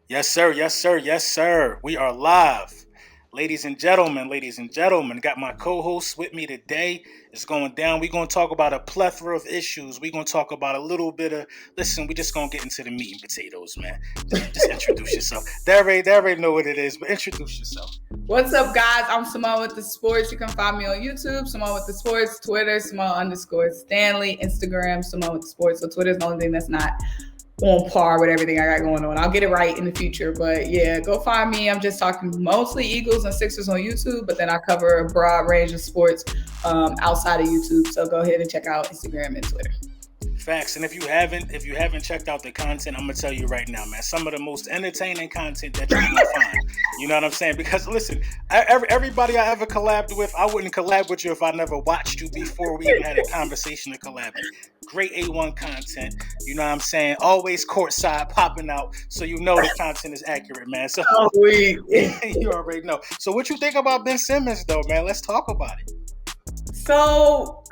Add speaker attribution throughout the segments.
Speaker 1: Yes, sir. Yes, sir. Yes, sir. We are live. Ladies and gentlemen, got my co-host with me today. It's going down. We're going to talk about a plethora of issues. We're going to talk about a little bit of, listen, we just going to get into the meat and potatoes, man. Just introduce yourself. They already know what it is, but introduce yourself.
Speaker 2: What's up, guys? I'm Symone with the Sports. You can find me on YouTube, Symone with the Sports, Twitter, Symone_Stanley, Instagram, Symone with the Sports. So Twitter's the only thing that's not on par with everything I got going on. I'll get it right in the future, but yeah, go find me. I'm just talking mostly Eagles and Sixers on YouTube, but then I cover a broad range of sports outside of YouTube. So go ahead and check out Instagram and Twitter.
Speaker 1: Facts. And if you haven't checked out the content, I'm gonna tell you right now, man. Some of the most entertaining content that you're gonna find. You know what I'm saying? Because listen, everybody I ever collabed with, I wouldn't collab with you if I never watched you before we even had a conversation to collab. Great A1 content. You know what I'm saying? Always courtside popping out, so you know the content is accurate, man. So
Speaker 2: Oh,
Speaker 1: you already know. So what you think about Ben Simmons, though, man? Let's talk about it.
Speaker 2: So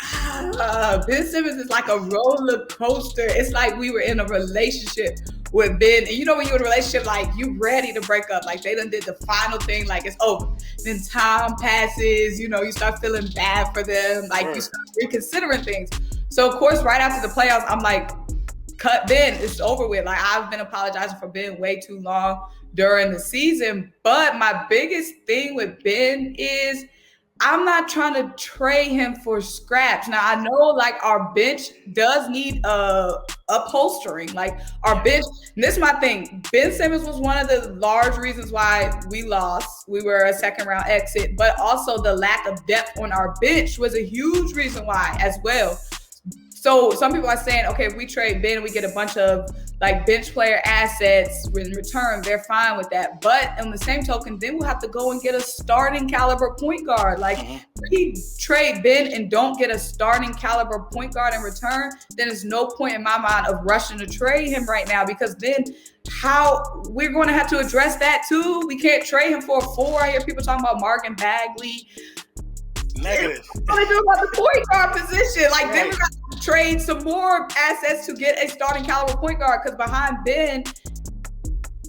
Speaker 2: Ben Simmons is like a roller coaster. It's like we were in a relationship with Ben. And you know when you're in a relationship, like you ready to break up. Like they done did the final thing, like it's over. Then time passes, you start feeling bad for them. Like you start reconsidering things. So of course, right after the playoffs, I'm like, cut Ben, it's over with. Like I've been apologizing for Ben way too long during the season. But my biggest thing with Ben is I'm not trying to trade him for scraps. Now I know like our bench does need upholstering. Like our bench, and this is my thing. Ben Simmons was one of the large reasons why we lost. We were a second round exit, but also the lack of depth on our bench was a huge reason why as well. So some people are saying, okay, if we trade Ben, we get a bunch of like bench player assets in return. They're fine with that. But on the same token, then we'll have to go and get a starting caliber point guard. Like we trade Ben and don't get a starting caliber point guard in return, then there's no point in my mind of rushing to trade him right now, because then how we're going to have to address that too. We can't trade him for a four. I hear people talking about Marvin Bagley.
Speaker 1: Negative.
Speaker 2: What do they do about the point guard position? Like then we got to trade some more assets to get a starting caliber point guard, because behind Ben,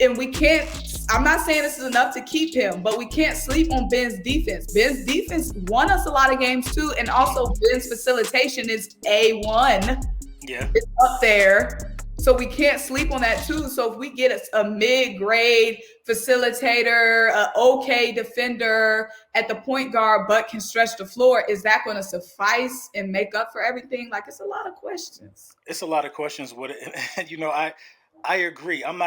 Speaker 2: and we can't, I'm not saying this is enough to keep him, but we can't sleep on Ben's defense. Ben's defense won us a lot of games too, and also Ben's facilitation is A1.
Speaker 1: Yeah.
Speaker 2: It's up there. So we can't sleep on that too. So if we get a mid-grade facilitator, an okay defender at the point guard, but can stretch the floor, is that going to suffice and make up for everything? Like it's a lot of questions.
Speaker 1: It's a lot of questions with it. And I agree. I'm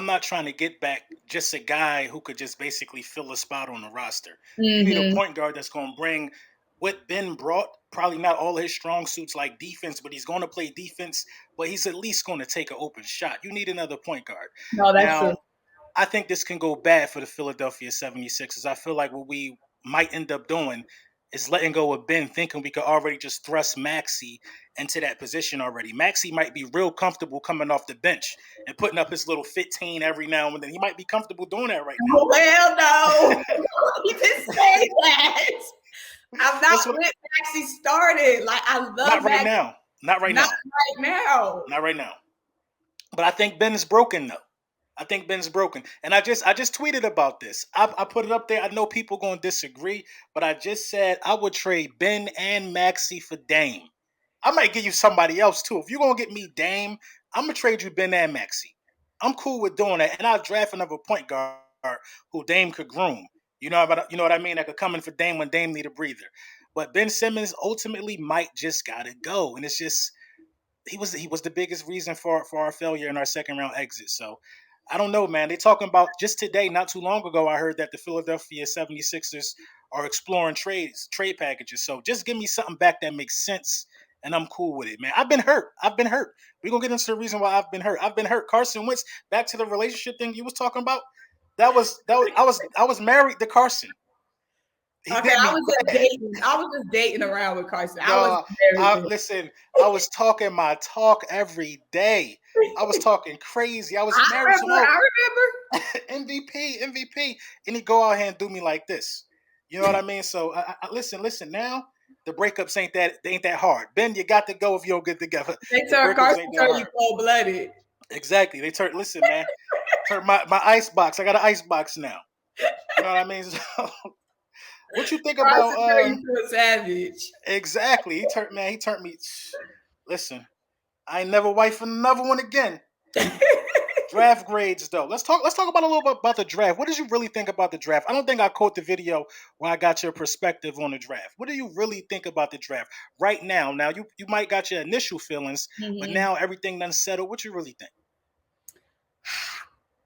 Speaker 1: not trying to get back just a guy who could just basically fill a spot on the roster. You need a point guard that's going to bring what Ben brought. Probably not all his strong suits like defense, but he's going to play defense. But he's at least going to take an open shot. You need another point guard.
Speaker 2: No, that's true.
Speaker 1: I think this can go bad for the Philadelphia 76ers. I feel like what we might end up doing is letting go of Ben, thinking we could already just thrust Maxey into that position already. Maxey might be real comfortable coming off the bench and putting up his little 15 every now and then. He might be comfortable doing that right now.
Speaker 2: Well, no. You didn't say that. I'm not with Maxey started. Like I love
Speaker 1: Not right
Speaker 2: Maxey.
Speaker 1: now. Not right now.
Speaker 2: Not right now.
Speaker 1: But I think Ben is broken though. I think Ben's broken. And I just tweeted about this. I put it up there. I know people going to disagree, but I just said I would trade Ben and Maxey for Dame. I might give you somebody else too. If you're going to get me Dame, I'm going to trade you Ben and Maxey. I'm cool with doing that. And I'll draft another point guard who Dame could groom. You know what I mean? That could come in for Dame when Dame need a breather. But Ben Simmons ultimately might just got to go. And it's just, he was the biggest reason for our failure in our second round exit. So I don't know, man. They're talking about just today, not too long ago, I heard that the Philadelphia 76ers are exploring trade packages. So just give me something back that makes sense, and I'm cool with it, man. I've been hurt. We're going to get into the reason why I've been hurt. Carson Wentz, back to the relationship thing you was talking about. I was married to Carson.
Speaker 2: Okay, I was just dating around with Carson.
Speaker 1: Listen, I was talking my talk every day. I was talking crazy. I was married to
Speaker 2: I remember.
Speaker 1: MVP, and he go out here and do me like this. You know what I mean? So listen. Now the breakups ain't that hard. Ben, you got to go if you don't get together.
Speaker 2: They turn Carson you cold blooded.
Speaker 1: Exactly. Listen, man. My ice box. I got an ice box now. You know what I mean? So, what you think about
Speaker 2: Brunson turned you to a savage.
Speaker 1: exactly? He turned me. Listen, I ain't never wife another one again. Draft grades though. Let's talk about a little bit about the draft. What did you really think about the draft? I don't think I caught the video where I got your perspective on the draft. What do you really think about the draft right now? Now you might got your initial feelings, but
Speaker 2: Mhm.
Speaker 1: now everything done settled. What you really think?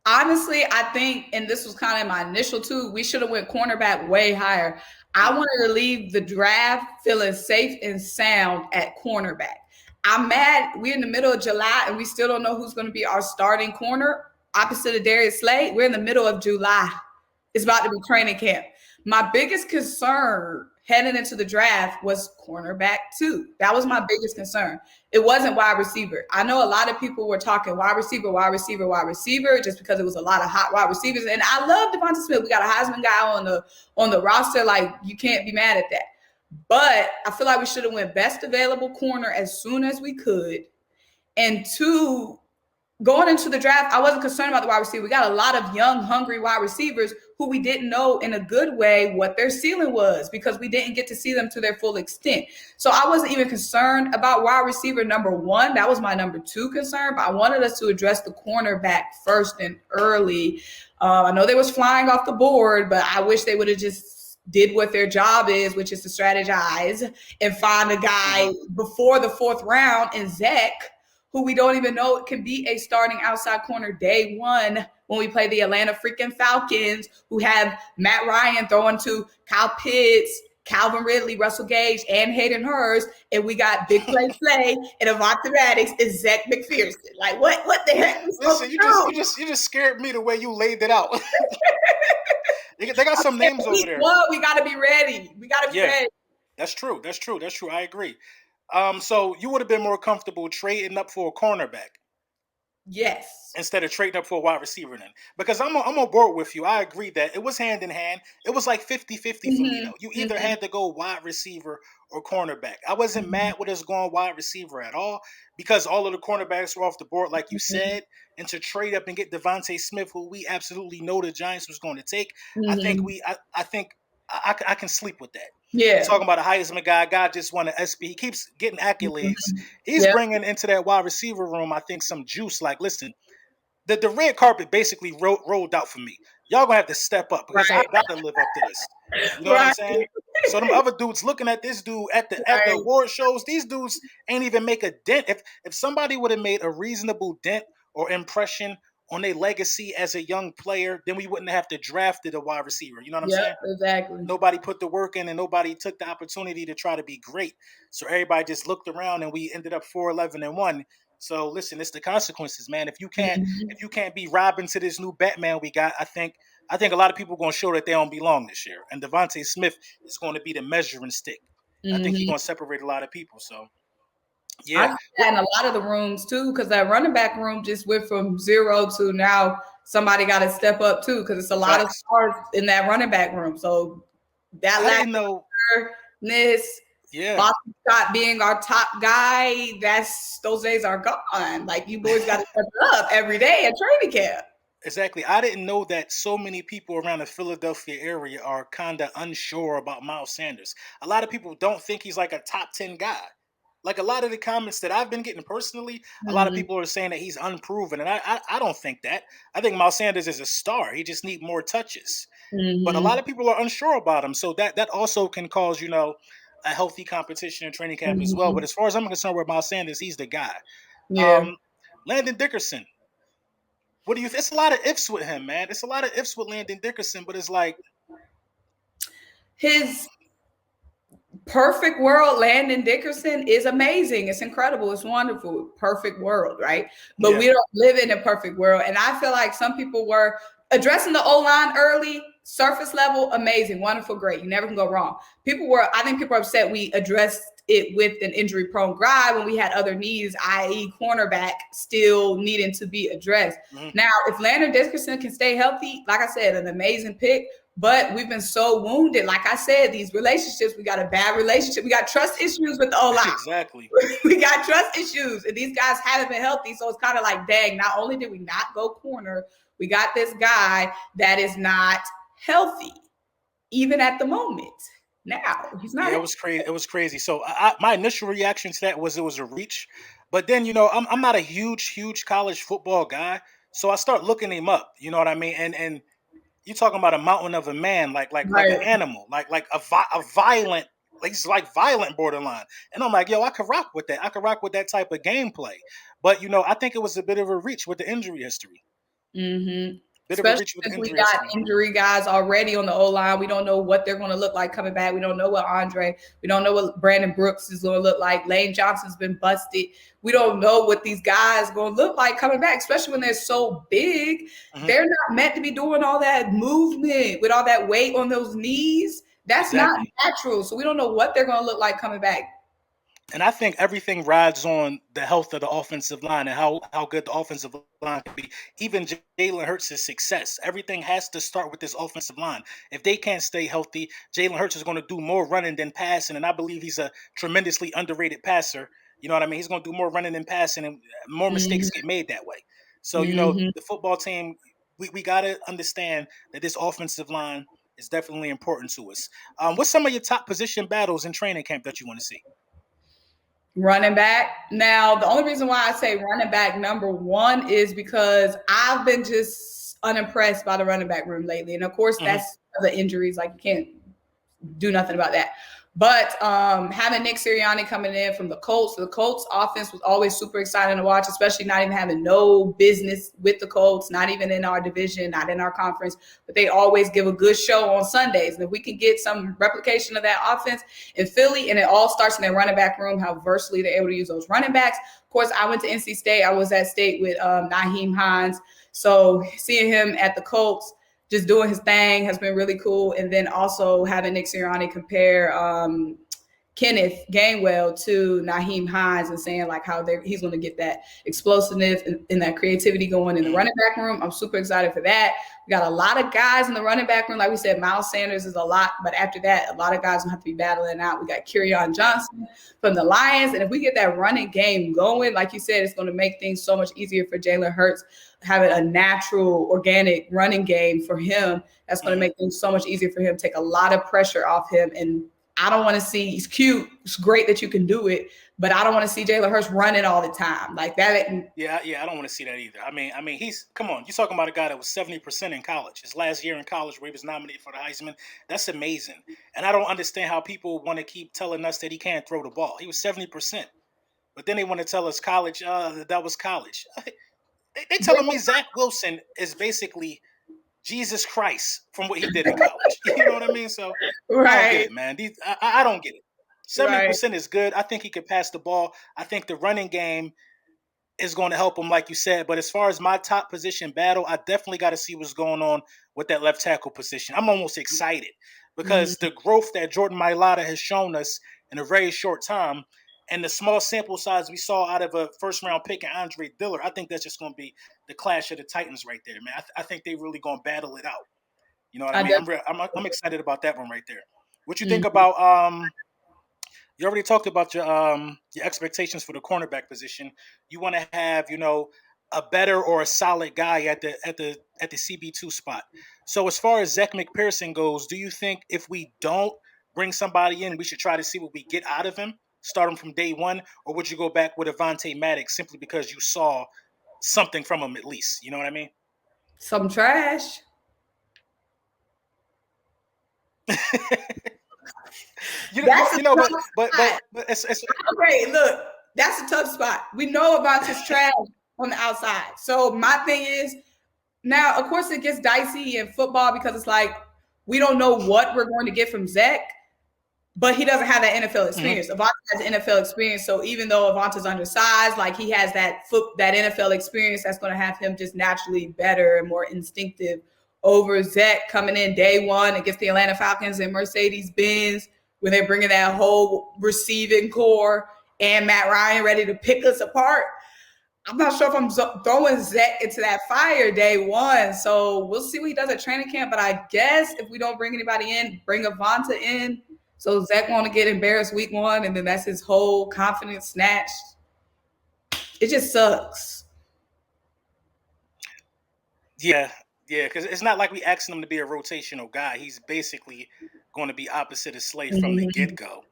Speaker 2: Honestly, I think, and this was kind of my initial too, we should have went cornerback way higher. I
Speaker 1: Mm.
Speaker 2: wanted to leave the draft feeling safe and sound at cornerback. I'm mad we're in the middle of July and we still don't know who's going to be our starting corner opposite of Darius Slade. We're in the middle of July. It's about to be training camp. My biggest concern heading into the draft was cornerback too. That was my biggest concern. It wasn't wide receiver. I know a lot of people were talking wide receiver, wide receiver, wide receiver, just because it was a lot of hot wide receivers. And I love Devonta Smith. We got a Heisman guy on the roster. Like, you can't be mad at that. But I feel like we should have went best available corner as soon as we could. And two, going into the draft, I wasn't concerned about the wide receiver. We got a lot of young, hungry wide receivers who we didn't know in a good way what their ceiling was because we didn't get to see them to their full extent. So I wasn't even concerned about wide receiver number one. That was my number two concern, but I wanted us to address the cornerback first and early. I know they was flying off the board, but I wish they would have just did what their job is, which is to strategize and find a guy before the fourth round in Zach, who we don't even know can be a starting outside corner day one when we play the Atlanta freaking Falcons, who have Matt Ryan throwing to Kyle Pitts, Calvin Ridley, Russell Gage, and Hayden Hurst, and we got Big Play and Avonte Maddox and Zach McPherson. Like, what the heck are we supposed
Speaker 1: Listen,
Speaker 2: to do?
Speaker 1: you just scared me the way you laid it out. They got some names over there.
Speaker 2: Well, we got to be ready. We got to be
Speaker 1: Yeah,
Speaker 2: ready.
Speaker 1: that's true. That's true. That's true. I agree. So you would have been more comfortable trading up for a cornerback
Speaker 2: Yes.
Speaker 1: instead of trading up for a wide receiver then. Because I'm on board with you. I agree that it was hand in hand. It was like 50-50 for me, though. You either had to go wide receiver or cornerback. I wasn't mad with us going wide receiver at all because all of the cornerbacks were off the board, like you said. And to trade up and get Devontae Smith, who we absolutely know the Giants was going to take, I think I can sleep with that. You're
Speaker 2: Yeah.
Speaker 1: talking about a Heisman guy. God just won an SP. He keeps getting accolades. He's
Speaker 2: Yeah.
Speaker 1: bringing into that wide receiver room, I think, some juice. Like, listen, the red carpet basically rolled out for me. Y'all gonna have to step up because I
Speaker 2: Right.
Speaker 1: gotta live up to this. You know what I'm
Speaker 2: Right.
Speaker 1: saying? So them other dudes looking at this dude at the
Speaker 2: Right.
Speaker 1: award shows, these dudes ain't even make a dent. If somebody would have made a reasonable dent or impression on their legacy as a young player, then we wouldn't have to drafted a wide receiver. You know what I'm
Speaker 2: Yep,
Speaker 1: saying?
Speaker 2: exactly.
Speaker 1: Nobody put the work in and nobody took the opportunity to try to be great. So everybody just looked around and we ended up 4-11-1. So listen, it's the consequences, man. If you can't be Robin to this new Batman we got, I think a lot of people are going to show that they don't belong this year. And Devontae Smith is going to be the measuring stick. I think he's going to separate a lot of people. So
Speaker 2: I
Speaker 1: yeah.
Speaker 2: see that in a lot of the rooms too, because that running back room just went from 0 to now somebody got to step up too, because it's a lot of
Speaker 1: Facts.
Speaker 2: stars in that running back room. So that
Speaker 1: I
Speaker 2: lack
Speaker 1: didn't know.
Speaker 2: of fairness,
Speaker 1: Yeah.
Speaker 2: Boston Scott being our top guy, those days are gone. Like, you boys got to step up every day at training camp.
Speaker 1: Exactly. I didn't know that so many people around the Philadelphia area are kind of unsure about Miles Sanders. A lot of people don't think he's like a top 10 guy. Like a lot of the comments that I've been getting personally, a lot of people are saying that he's unproven. And I don't think that. I think Miles Sanders is a star. He just needs more touches. But a lot of people are unsure about him. So that also can cause, a healthy competition in training camp as well. But as far as I'm concerned with Miles Sanders, he's the guy.
Speaker 2: Yeah.
Speaker 1: Landon Dickerson. What do you think? It's a lot of ifs with him, man. It's a lot of ifs with Landon Dickerson, but it's like
Speaker 2: His perfect world, Landon Dickerson, is amazing. It's incredible. It's wonderful. Perfect world, right? But we don't live in a perfect world. And I feel like some people were addressing the O-line early, surface level, amazing, wonderful, great. You never can go wrong. I think people are upset we addressed it with an injury-prone guy when we had other needs, i.e. cornerback, still needing to be addressed. Now, if Landon Dickerson can stay healthy, like I said, an amazing pick, but we've been so wounded. Like I said, these relationships, we got a bad relationship. We got trust issues with the O-line.
Speaker 1: Exactly.
Speaker 2: We got trust issues, and these guys haven't been healthy. So it's kind of like, dang, not only did we not go corner, We got this guy that is not healthy, even at the moment. Now he's not.
Speaker 1: Yeah, it was crazy. It was crazy. So my initial reaction to that was it was a reach, but then I'm not a huge college football guy, so I start looking him up. You know what I mean? And you talking about a mountain of a man, like an
Speaker 2: Right.
Speaker 1: animal, like a violent, like he's like violent borderline. And I'm like, yo, I could rock with that. I could rock with that type of gameplay. But I think it was a bit of a reach with the injury history.
Speaker 2: Mm-hmm.
Speaker 1: Bit of a
Speaker 2: Especially
Speaker 1: reach with the
Speaker 2: since we
Speaker 1: injury
Speaker 2: got
Speaker 1: history.
Speaker 2: injury guys already on the O line. We don't know what they're going to look like coming back. We don't know what Andre. We don't know what Brandon Brooks is going to look like. Lane Johnson's been busted. We don't know what these guys going to look like coming back, especially when they're so big.
Speaker 1: Hmm.
Speaker 2: They're not meant to be doing all that movement with all that weight on those knees. That's not
Speaker 1: Exactly.
Speaker 2: natural. So we don't know what they're going to look like coming back.
Speaker 1: And I think everything rides on the health of the offensive line and how good the offensive line can be. Even Jalen Hurts' success. Everything has to start with this offensive line. If they can't stay healthy, Jalen Hurts is going to do more running than passing. And I believe he's a tremendously underrated passer. You know what I mean? He's going to do more running than passing, and more mistakes get made that way. So,
Speaker 2: Mm-hmm.
Speaker 1: the football team, we got to understand that this offensive line is definitely important to us. What's some of your top position battles in training camp that you want to see?
Speaker 2: Running back. Now, the only reason why I say running back number one is because I've been just unimpressed by the running back room lately. And of course,
Speaker 1: Hmm.
Speaker 2: that's the injuries. Like, you can't do nothing about that. But having Nick Sirianni coming in from the Colts offense was always super exciting to watch, especially not even having no business with the Colts, not even in our division, not in our conference, but they always give a good show on Sundays. And if we can get some replication of that offense in Philly, and it all starts in their running back room, how versatily they're able to use those running backs. Of course, I went to NC State. I was at State with Naheem Hines. So seeing him at the Colts, just doing his thing has been really cool. And then also having Nick Sirianni compare Kenneth Gainwell to Naheem Hines and saying like how he's going to get that explosiveness and that creativity going in the running back room. I'm super excited for that. We got a lot of guys in the running back room. Like we said, Miles Sanders is a lot, but after that, a lot of guys will have to be battling out. We got Kerryon Johnson from the Lions. And if we get that running game going, like you said, it's going to make things so much easier for Jalen Hurts, having a natural, organic running game for him. That's going to make things so much easier for him, take a lot of pressure off him. And I don't want to see, he's cute. It's great that you can do it, but I don't want to see Jalen Hurts running all the time like that.
Speaker 1: Yeah, I don't want to see that either. He's come on. You're talking about a guy that was 70% in college. His last year in college, where he was nominated for the Heisman. That's amazing. And I don't understand how people want to keep telling us that he can't throw the ball. He was 70%, but then they want to tell us college. That was college. They telling me Zach Wilson is basically Jesus Christ from what he did in college. You know what I mean? So I don't get
Speaker 2: Right,
Speaker 1: it, man. I don't get it.
Speaker 2: right.
Speaker 1: 70% is good. I think he could pass the ball. I think the running game is going to help him, like you said. But as far as my top position battle, I definitely got to see what's going on with that left tackle position. I'm almost excited because
Speaker 2: Mm-hmm.
Speaker 1: the growth that Jordan Mailata has shown us in a very short time and the small sample size we saw out of a first round pick and Andre Diller, I think that's just going to be the clash of the Titans right there, man. I think they really going to battle it out. You know what I
Speaker 2: I
Speaker 1: mean?
Speaker 2: definitely.
Speaker 1: I'm excited about that one right there. What you think
Speaker 2: Mhm.
Speaker 1: about you already talked about your expectations for the cornerback position. You want to have a better or a solid guy at the CB2 spot. So as far as Zach McPherson goes, do you think if we don't bring somebody in, we should try to see what we get out of him, start him from day one, or would you go back with Avonte Maddox simply because you saw something from him at least? You know what I mean?
Speaker 2: Some trash. That's a
Speaker 1: But
Speaker 2: tough
Speaker 1: but
Speaker 2: spot.
Speaker 1: but but it's
Speaker 2: Okay, look, that's a tough spot. We know about his trash on the outside. So my thing is, now, of course, it gets dicey in football because it's like we don't know what we're going to get from Zach, but he doesn't have that NFL
Speaker 1: mhm.
Speaker 2: experience. Avante has NFL experience, so even though Avante's undersized, like he has that NFL experience that's going to have him just naturally better and more instinctive over Zach coming in day one against the Atlanta Falcons and Mercedes Benz, where they're bringing that whole receiving core and Matt Ryan ready to pick us apart. I'm not sure if I'm throwing Zach into that fire day one. So we'll see what he does at training camp. But I guess if we don't bring anybody in, bring Avanta in. So Zach want to get embarrassed week one, and then that's his whole confidence snatched. It just sucks.
Speaker 1: Yeah, yeah, because it's not like we asking him to be a rotational guy. He's basically going to be opposite of Slay from the get
Speaker 2: Hmm.
Speaker 1: go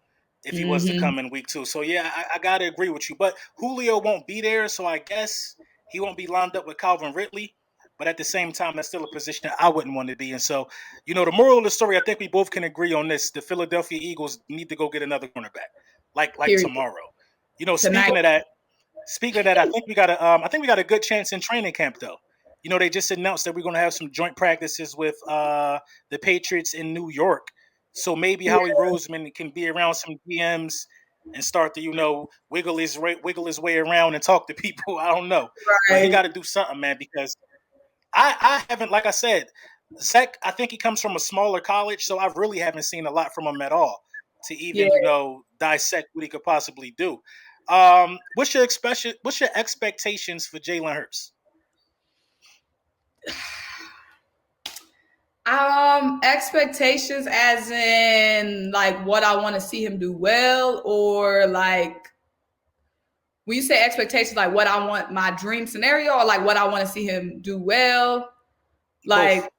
Speaker 1: if he was to
Speaker 2: Hmm.
Speaker 1: come in week 2. So yeah, I gotta agree with you. But Julio won't be there, so I guess he won't be lined up with Calvin Ridley. But at the same time, that's still a position that I wouldn't want to be in. So, the moral of the story, I think we both can agree on this. The Philadelphia Eagles need to go get another cornerback, like
Speaker 2: Period.
Speaker 1: tomorrow.
Speaker 2: Tonight.
Speaker 1: Speaking of that, I think we got a good chance in training camp though. They just announced that we're going to have some joint practices with the Patriots in New York. So maybe
Speaker 2: Yeah.
Speaker 1: Howie Roseman can be around some GMs and start to wiggle his way around and talk to people. I don't know, but he got
Speaker 2: Right.
Speaker 1: to do something, man, because I haven't, like I said, Zach. I think he comes from a smaller college, so I really haven't seen a lot from him at all to
Speaker 2: Yeah.
Speaker 1: even dissect what he could possibly do. What's your expectations for Jalen Hurts?
Speaker 2: Expectations as in like what I want to see him do well, or like when you say expectations, like what I want my dream scenario, or like what I want to see him do well. Like,
Speaker 1: Both.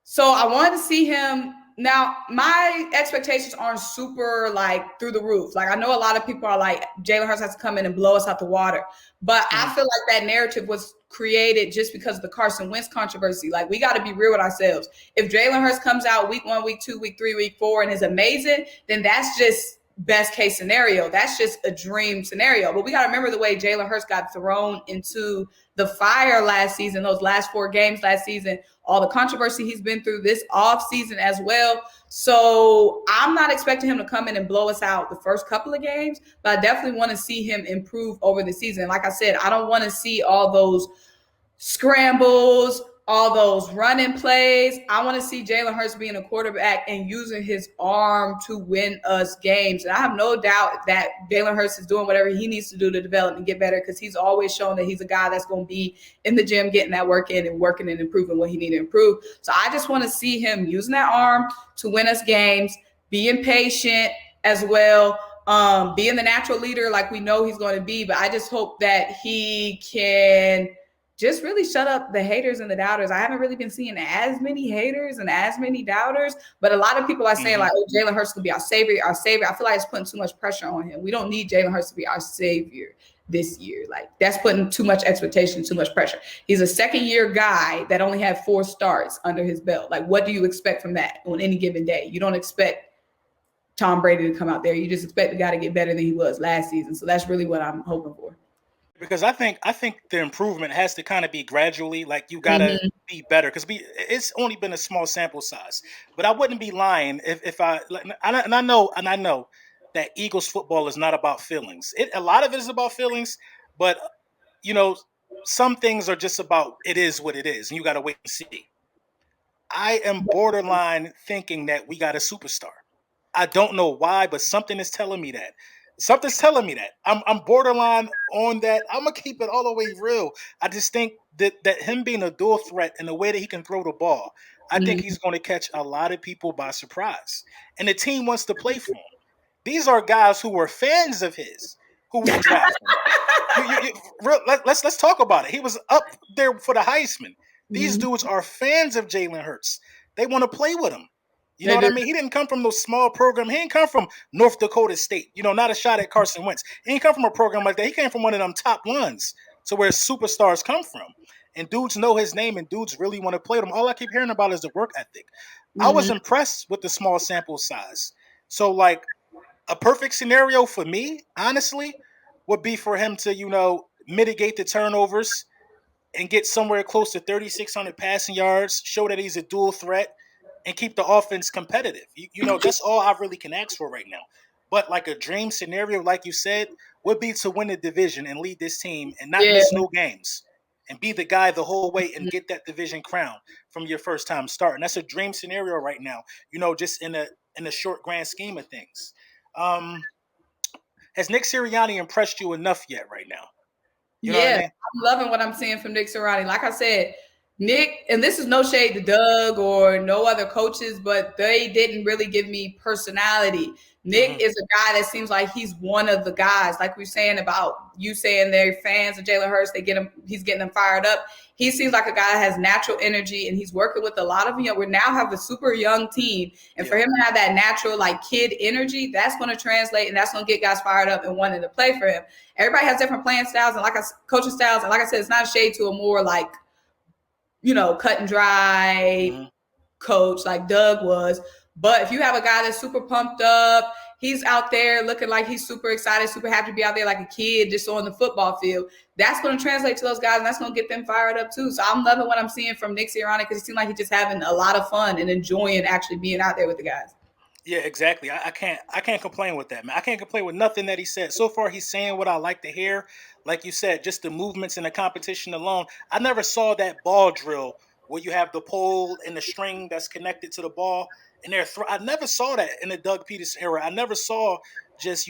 Speaker 2: so I wanted to see him. Now, my expectations aren't super like through the roof. Like, I know a lot of people are like, Jalen Hurts has to come in and blow us out the water. But I
Speaker 1: Mhm.
Speaker 2: feel like that narrative was created just because of the Carson Wentz controversy. Like, we got to be real with ourselves. If Jalen Hurts comes out week 1, week 2, week 3, week 4 and is amazing, then that's just best case scenario. That's just a dream scenario. But we got to remember the way Jalen Hurts got thrown into the fire last season, those last 4 games last season, all the controversy he's been through this off season as well. So I'm not expecting him to come in and blow us out the first couple of games, but I definitely want to see him improve over the season. Like I said, I don't want to see all those scrambles, all those running plays. I want to see Jalen Hurts being a quarterback and using his arm to win us games. And I have no doubt that Jalen Hurts is doing whatever he needs to do to develop and get better, because he's always shown that he's a guy that's going to be in the gym getting that work in and working and improving what he needs to improve. So I just want to see him using that arm to win us games, being patient as well, being the natural leader like we know he's going to be. But I just hope that he can just really shut up the haters and the doubters. I haven't really been seeing as many haters and as many doubters, but a lot of people are saying
Speaker 1: Mhm.
Speaker 2: like, "Oh, Jalen Hurts could be our savior, our savior." I feel like it's putting too much pressure on him. We don't need Jalen Hurts to be our savior this year. Like, that's putting too much expectation, too much pressure. He's a second year guy that only had 4 starts under his belt. Like, what do you expect from that on any given day? You don't expect Tom Brady to come out there. You just expect the guy to get better than he was last season. So that's really what I'm hoping for.
Speaker 1: Because I think the improvement has to kind of be gradually. Like you gotta
Speaker 2: Mm-hmm.
Speaker 1: be better because it's only been a small sample size. But I wouldn't be lying if and I know that Eagles football is not about feelings. A lot of it is about feelings, but you know some things are just about it is what it is, and you got to wait and see. I am borderline thinking that we got a superstar. I don't know why, but something is telling me that. Something's telling me that. I'm borderline on that. I'm gonna keep it all the way real. I just think that him being a dual threat and the way that he can throw the ball, I think
Speaker 2: Mm-hmm.
Speaker 1: he's going to catch a lot of people by surprise. And the team wants to play for him. These are guys who were fans of his, who we drafted. Let's talk about it. He was up there for the Heisman. These dudes
Speaker 2: Mm-hmm.
Speaker 1: are fans of Jalen Hurts. They want to play with him. You know
Speaker 2: They
Speaker 1: what I
Speaker 2: do.
Speaker 1: mean? He didn't come from no small program. He didn't come from North Dakota State. Not a shot at Carson Wentz. He didn't come from a program like that. He came from one of them top ones, so where superstars come from. And dudes know his name, and dudes really want to play with him. All I keep hearing about is the work ethic. I was
Speaker 2: Mm-hmm.
Speaker 1: impressed with the small sample size. So, like, a perfect scenario for me, honestly, would be for him to, mitigate the turnovers and get somewhere close to 3,600 passing yards, show that he's a dual threat, and keep the offense competitive. That's all I really can ask for right now. But like a dream scenario, like you said, would be to win the division and lead this team and not
Speaker 2: Yeah.
Speaker 1: miss no games and be the guy the whole way and get that division crown from your first time starting. That's a dream scenario right now. Just in a short grand scheme of things. Um, has Nick Sirianni impressed you enough yet right now? You know what I
Speaker 2: Yeah,
Speaker 1: mean?
Speaker 2: I'm loving what I'm seeing from Nick Sirianni. Like I said, Nick, and this is no shade to Doug or no other coaches, but they didn't really give me personality. Nick
Speaker 1: Hmm.
Speaker 2: is a guy that seems like he's one of the guys, like we're saying about you saying they're fans of Jalen Hurts. They get him, he's getting them fired up. He seems like a guy that has natural energy, and he's working with a lot of we now have a super young team, and for
Speaker 1: Yeah.
Speaker 2: him to have that natural like kid energy, that's going to translate, and that's going to get guys fired up and wanting to play for him. Everybody has different playing styles and coaching styles, and like I said, it's not a shade to a more like cut and dry
Speaker 1: Hmm.
Speaker 2: coach like Doug was. But if you have a guy that's super pumped up, he's out there looking like he's super excited, super happy to be out there like a kid just on the football field. That's going to translate to those guys, and that's going to get them fired up too. So I'm loving what I'm seeing from Nick Sirianni because he seems like he's just having a lot of fun and enjoying actually being out there with the guys.
Speaker 1: Yeah, exactly. I can't complain with that, man. I can't complain with nothing that he said. So far he's saying what I like to hear. Like you said, just the movements and the competition alone. I never saw that ball drill where you have the pole and the string that's connected to the ball and I never saw that in the Doug Peterson era. I never saw just,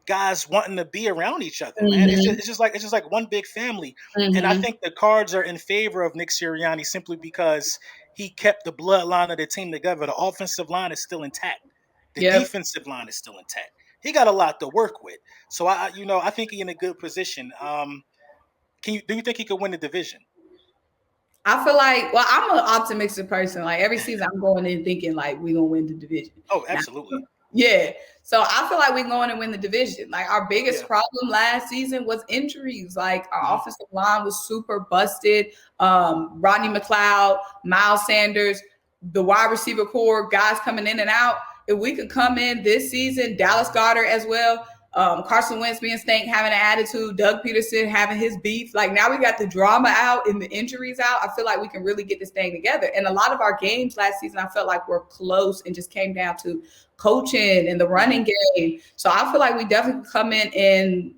Speaker 1: guys wanting to be around each other, man. It's just
Speaker 2: Mm-hmm.
Speaker 1: it's just like it's just like one big family. And I
Speaker 2: Mm-hmm.
Speaker 1: think the cards are in favor of Nick Sirianni simply because he kept the bloodline of the team together. The offensive line is still intact. The
Speaker 2: Yep.
Speaker 1: defensive line is still intact. He got a lot to work with. So I think he's in a good position. Do you think he could win the division?
Speaker 2: I feel like, well, I'm an optimistic person. Like every season, I'm going in thinking like we're gonna win the division.
Speaker 1: Oh,
Speaker 2: Now,
Speaker 1: absolutely.
Speaker 2: yeah. So I feel like we're going to win the division. Like our biggest
Speaker 1: Yeah.
Speaker 2: problem last season was injuries. Like our
Speaker 1: Hmm.
Speaker 2: offensive line was super busted. Rodney McLeod, Miles Sanders, the wide receiver core, guys coming in and out. If we could come in this season, Dallas Goedert as well. Carson Wentz being stank, having an attitude, Doug Peterson having his beef. Like now we got the drama out and the injuries out. I feel like we can really get this thing together. And a lot of our games last season, I felt like were close and just came down to coaching and the
Speaker 1: Hmm.
Speaker 2: running game. So I feel like we definitely come in and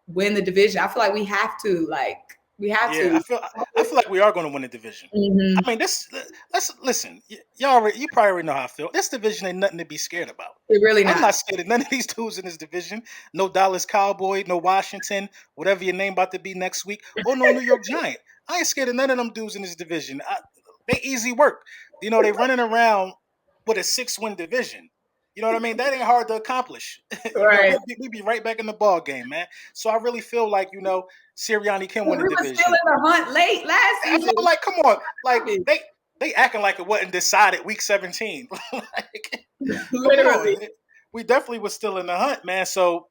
Speaker 2: win the division. I feel like we have to. Like we have
Speaker 1: Yeah,
Speaker 2: to.
Speaker 1: I feel like we are going to win the division. I
Speaker 2: Mm-hmm.
Speaker 1: mean, this. Let's listen. You probably already know how I feel. This division ain't nothing to be scared about.
Speaker 2: It really
Speaker 1: I'm
Speaker 2: not.
Speaker 1: not scared of none of these dudes in this division. No Dallas Cowboy, no Washington, whatever your name about to be next week, or no New York Giant. I ain't scared of none of them dudes in this division. They easy work. They running around with a 6-win division. You know what I mean? That ain't hard to accomplish.
Speaker 2: Right.
Speaker 1: We be right back in the ball game, man. So I really feel like Sirianni can
Speaker 2: We
Speaker 1: win the
Speaker 2: were still
Speaker 1: division.
Speaker 2: in the hunt late last
Speaker 1: I'm
Speaker 2: season.
Speaker 1: like, come on, like
Speaker 2: I mean,
Speaker 1: they acting like it wasn't decided week 17. Like, come
Speaker 2: literally.
Speaker 1: on, we definitely was still in the hunt, man. So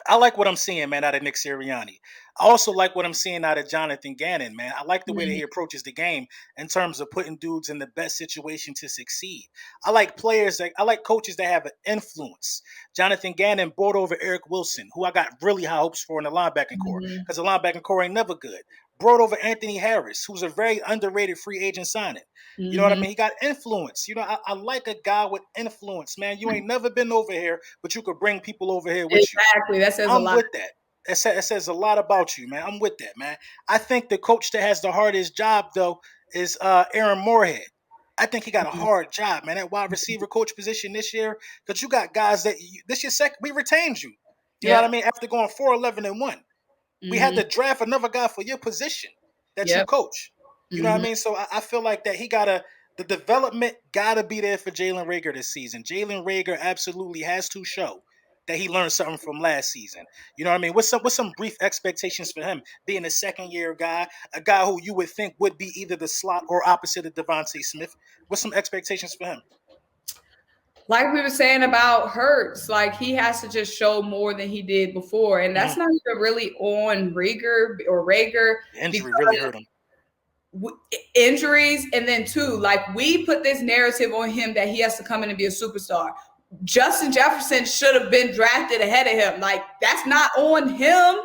Speaker 1: I like what I'm seeing, man, out of Nick Sirianni. I also like what I'm seeing out of Jonathan Gannon, man. I like the way that he
Speaker 2: Mhm.
Speaker 1: approaches the game in terms of putting dudes in the best situation to succeed. I like coaches that have an influence. Jonathan Gannon brought over Eric Wilson, who I got really high hopes for in the linebacking core,
Speaker 2: Mhm.
Speaker 1: because the linebacking core ain't never good. Brought over Anthony Harris, who's a very underrated free agent signing. You know what I
Speaker 2: Mhm.
Speaker 1: mean? He got influence. I like a guy with influence, man. You ain't never been over here, but you could bring people over here with you.
Speaker 2: Exactly. That says a
Speaker 1: I'm
Speaker 2: lot.
Speaker 1: with that. It says a lot about you, man. I'm with that, man. I think the coach that has the hardest job though is Aaron Moorhead. I think he got a
Speaker 2: Mhm.
Speaker 1: hard job, man. That wide receiver coach position this year, because you got guys this year second. We retained you. You know what I
Speaker 2: Yep.
Speaker 1: mean? After going 4-11-1, we had
Speaker 2: Mhm.
Speaker 1: to draft another guy for your position that you
Speaker 2: Yep.
Speaker 1: coach. You know what I
Speaker 2: Mhm.
Speaker 1: mean? So I feel like that the development gotta be there for Jalen Rager this season. Jalen Rager absolutely has to show that he learned something from last season. You know what I mean? What's some brief expectations for him being a second year guy, a guy who you would think would be either the slot or opposite of Devontae Smith? What's some expectations for him?
Speaker 2: Like we were saying about Hurts, like he has to just show more than he did before, and
Speaker 1: Hmm.
Speaker 2: that's not even really on Rager
Speaker 1: The injury really
Speaker 2: because
Speaker 1: hurt him.
Speaker 2: injuries, and then too, like we put this narrative on him that he has to come in and be a superstar. Justin Jefferson should have been drafted ahead of him. Like that's not on him.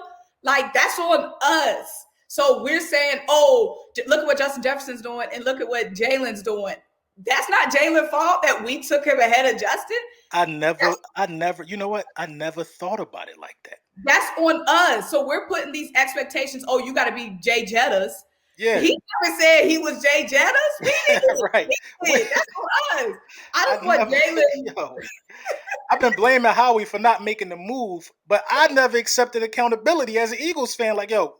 Speaker 2: Like that's on us. So we're saying, oh, look at what Justin Jefferson's doing, and look at what Jalen's doing. That's not Jalen's fault that we took him ahead of Justin. That's
Speaker 1: You know what? I never thought about it like that.
Speaker 2: that's on us. So we're putting these expectations. Oh, you got to be Jay Jettas.
Speaker 1: Yeah,
Speaker 2: He never said he was Jay Jettas. We did.
Speaker 1: right.
Speaker 2: We did. That's on us. I
Speaker 1: I
Speaker 2: don't want
Speaker 1: never,
Speaker 2: Jalen.
Speaker 1: yo, I've been blaming Howie for not making the move, but I never accepted accountability as an Eagles fan. Like, yo,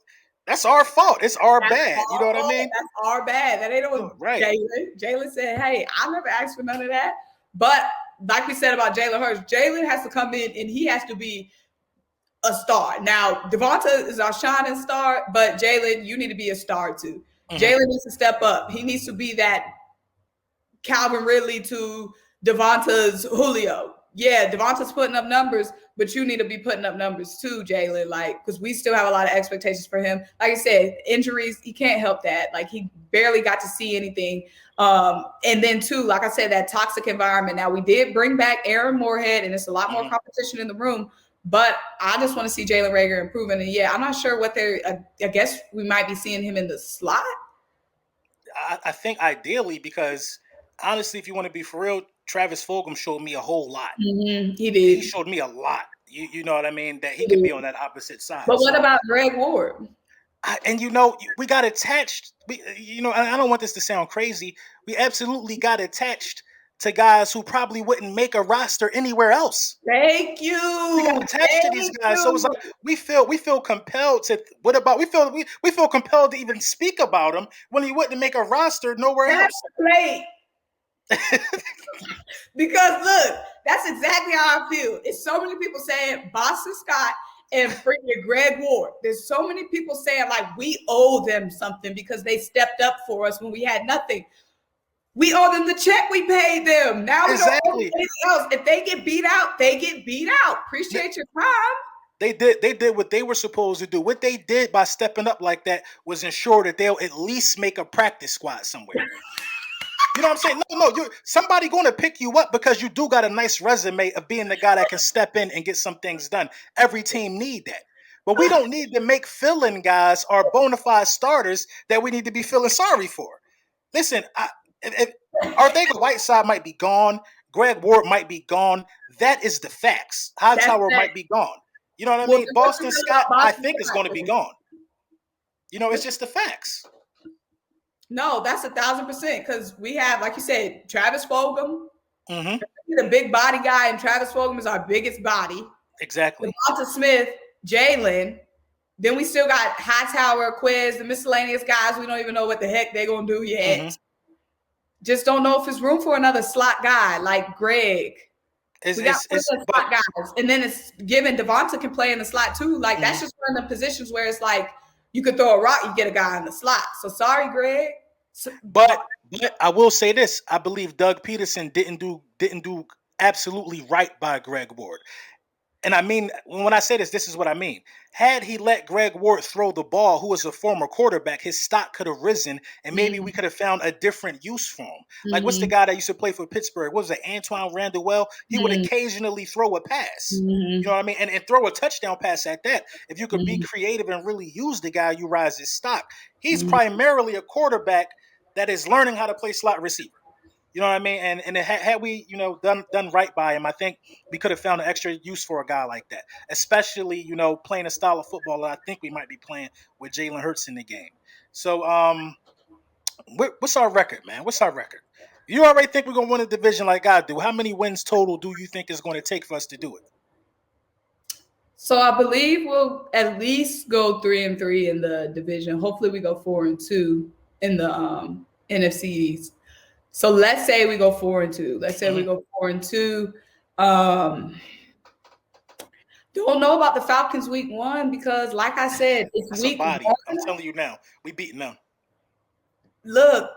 Speaker 1: that's our fault. It's our
Speaker 2: That's
Speaker 1: bad. You know
Speaker 2: our
Speaker 1: what I
Speaker 2: fault.
Speaker 1: mean?
Speaker 2: That's our bad. That ain't on
Speaker 1: Right.
Speaker 2: Jalen. Jalen said, "Hey, I never asked for none of that." But like we said about Jalen Hurts, Jalen has to come in and he has to be a star. Now, Devonta is our shining star, but Jalen, you need to be a star too.
Speaker 1: Mm-hmm.
Speaker 2: Jalen needs to step up. He needs to be that Calvin Ridley to Devonta's Julio. Yeah, Devonta's putting up numbers, but you need to be putting up numbers too, Jalen. Like, because we still have a lot of expectations for him. Like I said, injuries, he can't help that. Like, he barely got to see anything. And then too, like I said, that toxic environment. Now, we did bring back Aaron Moorhead, and it's a lot more competition in the room. But I just want to see Jalen Reagor improving. And yeah, I'm not sure what they're. I guess we might be seeing him in the slot.
Speaker 1: I think ideally, because honestly, if you want to be for real, Travis Fulgham showed me a whole lot.
Speaker 2: Mm-hmm. He did.
Speaker 1: He showed me a lot. You know what I mean? That he could be on that opposite side.
Speaker 2: But what about Greg Ward?
Speaker 1: And we got attached. I don't want this to sound crazy. We absolutely got attached to guys who probably wouldn't make a roster anywhere else.
Speaker 2: Thank you.
Speaker 1: We got attached to these guys, so it's like we feel compelled to. What about we feel compelled to even speak about him when he wouldn't make a roster nowhere else.
Speaker 2: Great. Because look, that's exactly how I feel. It's so many people saying Boston Scott and freaking Greg Ward. There's so many people saying like we owe them something because they stepped up for us when we had nothing. We owe them the check we paid them. Now we don't owe anything else. If they get beat out, they get beat out. Appreciate your time.
Speaker 1: They did what they were supposed to do. What they did by stepping up like that was ensure that they'll at least make a practice squad somewhere. You know what I'm saying? No, somebody going to pick you up because you do got a nice resume of being the guy that can step in and get some things done. Every team need that. But we don't need to make fill-in guys or bona fide starters that we need to be feeling sorry for. Listen, Arcega-Whiteside might be gone. Greg Ward might be gone. That is the facts. Hightower might be gone. You know what I mean? Boston Scott, I think, is going to be gone. It's just the facts.
Speaker 2: No, that's 1,000% because we have, like you said, Travis Fulgham.
Speaker 1: Mm-hmm.
Speaker 2: The big body guy, and Travis Fulgham is our biggest body.
Speaker 1: Exactly.
Speaker 2: Devonta Smith, Jalen. Then we still got Hightower, Quiz, the miscellaneous guys. We don't even know what the heck they're going to do yet. Mm-hmm. Just don't know if there's room for another slot guy like Greg. We got slot guys. And then it's given Devonta can play in the slot too. Like that's just one of the positions where it's like you could throw a rock, you get a guy in the slot. So sorry, Greg.
Speaker 1: But I will say this: I believe Doug Peterson didn't do absolutely right by Greg Ward. And I mean, when I say this is what I mean. Had he let Greg Ward throw the ball, who was a former quarterback, his stock could have risen, and maybe we could have found a different use for him. Like, what's the guy that used to play for Pittsburgh? What was it, Antoine Randall? He would occasionally throw a pass. You know what I mean? And throw a touchdown pass at that. If you could be creative and really use the guy, you rise his stock. He's primarily a quarterback that is learning how to play slot receiver. You know what I mean? And had we, done right by him, I think we could have found an extra use for a guy like that. Especially, playing a style of football that I think we might be playing with Jalen Hurts in the game. So, what's our record, man? What's our record? You already think we're going to win a division like I do. How many wins total do you think is going to take for us to do it?
Speaker 2: So I believe we'll at least go 3-3 in the division. Hopefully we go 4-2 in the NFC East. So let's say we go 4-2. Let's say we go 4-2. Don't know about the Falcons week 1 because, like I said, it's
Speaker 1: that's
Speaker 2: week 1.
Speaker 1: I'm telling you now, we beating them.
Speaker 2: Look.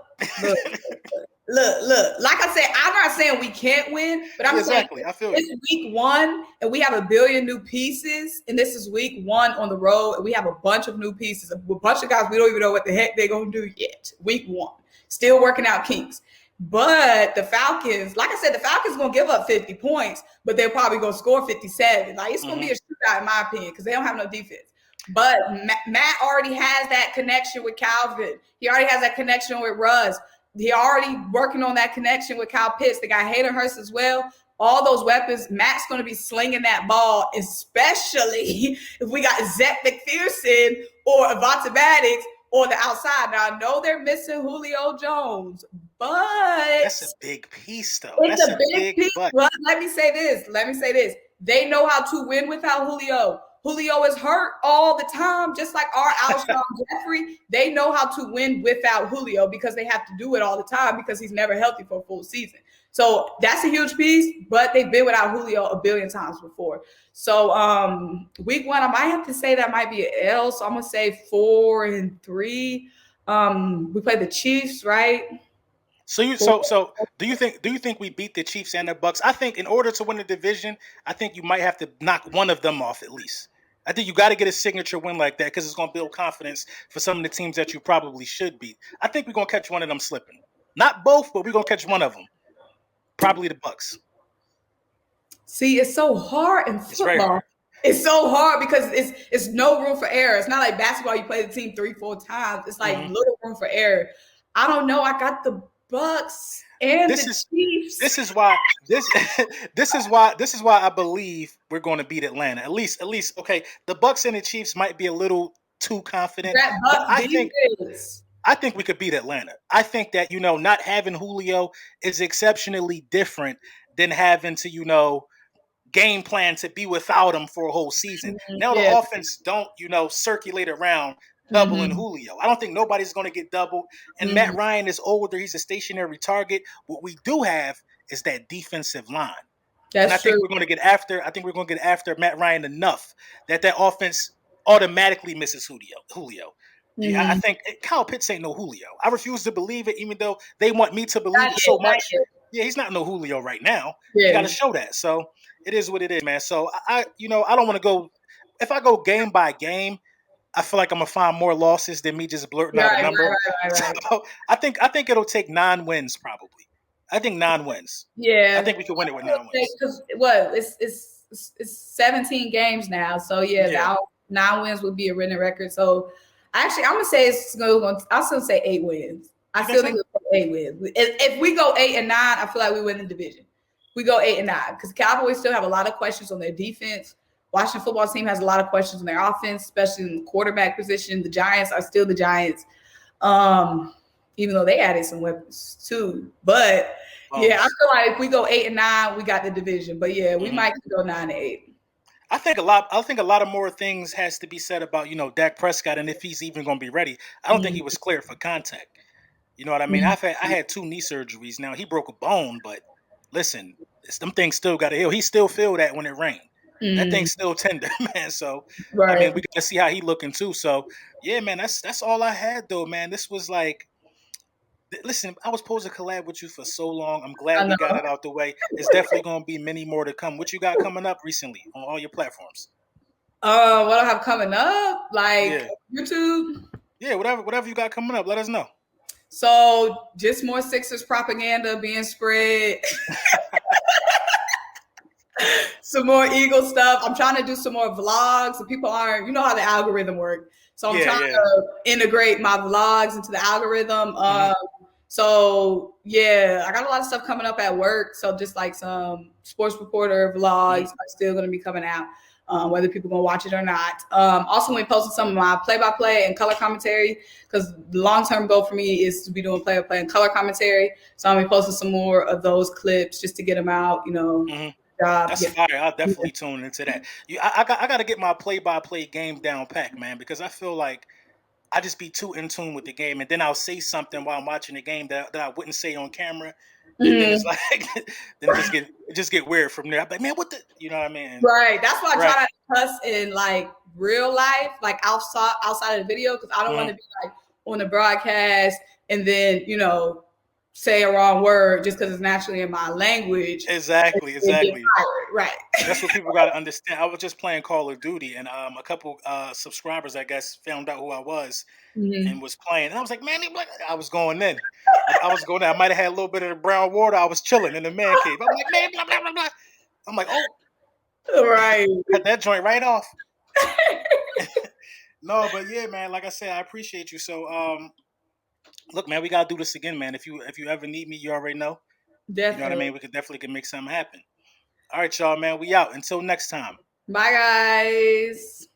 Speaker 2: Like I said, I'm not saying we can't win, but I'm saying
Speaker 1: I feel
Speaker 2: it's week 1 and we have a billion new pieces, and this is week 1 on the road, and we have a bunch of new pieces, a bunch of guys we don't even know what the heck they're gonna do yet. Week 1, still working out kinks. But the Falcons, like I said, the Falcons gonna give up 50 points, but they're probably gonna score 57. Like it's gonna be a shootout in my opinion because they don't have no defense. But Matt already has that connection with Calvin. He already has that connection with Russ. He already working on that connection with Kyle Pitts. They got Hayden Hurst as well. All those weapons. Matt's going to be slinging that ball, especially if we got Zach McPherson or Avonte Maddox or the outside. Now, I know they're missing Julio Jones, but
Speaker 1: that's a big piece, though.
Speaker 2: It's a big piece. But let me say this. They know how to win without Julio. Julio is hurt all the time, just like our Alshon Jeffrey. They know how to win without Julio because they have to do it all the time because he's never healthy for a full season. So that's a huge piece, but they've been without Julio a billion times before. So week one, I might have to say that might be an L. So I'm gonna say 4-3. We play the Chiefs, right?
Speaker 1: So do you think we beat the Chiefs and the Bucks? I think in order to win the division, I think you might have to knock one of them off at least. I think you got to get a signature win like that because it's going to build confidence for some of the teams that you probably should beat. I think we're going to catch one of them slipping. Not both, but we're going to catch one of them. Probably the Bucks.
Speaker 2: See, it's so hard in
Speaker 1: It's very
Speaker 2: football.
Speaker 1: hard.
Speaker 2: It's so hard because it's no room for error. It's not like basketball, you play the team 3-4 times. It's like little room for error. I don't know. I got the Bucks and
Speaker 1: This
Speaker 2: the
Speaker 1: is
Speaker 2: Chiefs.
Speaker 1: this is why this this is why I believe we're going to beat Atlanta. At least okay. The Bucks and the Chiefs might be a little too confident,
Speaker 2: That
Speaker 1: but
Speaker 2: Bucks defense.
Speaker 1: I think we could beat Atlanta. I think that not having Julio is exceptionally different than having to game plan to be without him for a whole season. Now the
Speaker 2: Yeah.
Speaker 1: offense don't circulate around doubling Julio. I don't think nobody's going to get doubled. And Matt Ryan is older. He's a stationary target. What we do have is that defensive line. And I
Speaker 2: That's
Speaker 1: think
Speaker 2: true.
Speaker 1: we're going to get after. I think we're going to get after Matt Ryan enough that offense automatically misses Julio. Yeah, I think Kyle Pitts ain't no Julio. I refuse to believe it, even though they want me to believe
Speaker 2: Not
Speaker 1: it
Speaker 2: yet,
Speaker 1: so
Speaker 2: not
Speaker 1: much.
Speaker 2: yet.
Speaker 1: Yeah, he's not no Julio right now. You got
Speaker 2: Yeah.
Speaker 1: to show that. So it is what it is, man. So I don't want to go. If I go game by game, I feel like I'm gonna find more losses than me just blurting out a number.
Speaker 2: Right.
Speaker 1: So I think it'll take 9 wins probably. I think 9 wins. I
Speaker 2: Yeah.
Speaker 1: think we could win it with 9 wins.
Speaker 2: Because what it's 17 games now, so yeah,
Speaker 1: Yeah.
Speaker 2: now 9 wins would be a winning record. So actually, I'm gonna say it's going. I'll still say 8 wins. I
Speaker 1: You
Speaker 2: still
Speaker 1: think
Speaker 2: think it's 8 wins. If we go 8-9, I feel like we win the division. We go 8-9 because Cowboys still have a lot of questions on their defense. Washington football team has a lot of questions on their offense, especially in the quarterback position. The Giants are still the Giants, even though they added some weapons too. But yeah, I feel like if we go 8-9, we got the division. But yeah, we might go 9-8.
Speaker 1: I think a lot of more things has to be said about Dak Prescott and if he's even going to be ready. I don't think he was cleared for contact. You know what I mean? I had 2 knee surgeries. Now he broke a bone, but listen, them things still got to heal. He still feel that when it rained. That thing's still tender, man. So I mean, we got to see how he looking too. So yeah, man, that's all I had though, man. This was like, listen, I was supposed to collab with you for so long. I'm glad we got it out the way. It's definitely going to be many more to come. What you got coming up recently on all your platforms?
Speaker 2: What I have coming up, like YouTube.
Speaker 1: Yeah, whatever you got coming up, let us know.
Speaker 2: So just more Sixers propaganda being spread. Some more Eagle stuff. I'm trying to do some more vlogs. So people aren't, you know how the algorithm works. So I'm trying to integrate my vlogs into the algorithm. So yeah, I got a lot of stuff coming up at work. So just like some sports reporter vlogs are still going to be coming out, whether people gonna watch it or not. Also, we posted some of my play-by-play and color commentary because the long-term goal for me is to be doing play-by-play and color commentary. So I'm gonna be posting some more of those clips just to get them out.
Speaker 1: That's fire. I'll definitely tune into that. I got to get my play-by-play game down pack, man, because I feel like I just be too in tune with the game, and then I'll say something while I'm watching the game that I wouldn't say on camera, and then it's like, then it just get weird from there. I'm like, man, what the, you know what I mean?
Speaker 2: Right. That's why I try not to cuss in like real life, like outside of the video, because I don't want to be like on the broadcast and then say a wrong word just because it's naturally in my language.
Speaker 1: Exactly.
Speaker 2: Right.
Speaker 1: That's what people got to understand. I was just playing Call of Duty, and a couple subscribers, I guess, found out who I was and was playing. And I was like, man, I was going in. I was going in. I might have had a little bit of the brown water. I was chilling in the man cave. I'm like, man, blah, blah, blah, blah. I'm like, oh.
Speaker 2: Right.
Speaker 1: Cut that joint right off. No, but yeah, man, like I said, I appreciate you. So, look, man, we got to do this again, man. If you ever need me, you already know.
Speaker 2: Definitely.
Speaker 1: You know what I mean? We could definitely make something happen. All right, y'all, man. We out. Until next time.
Speaker 2: Bye, guys.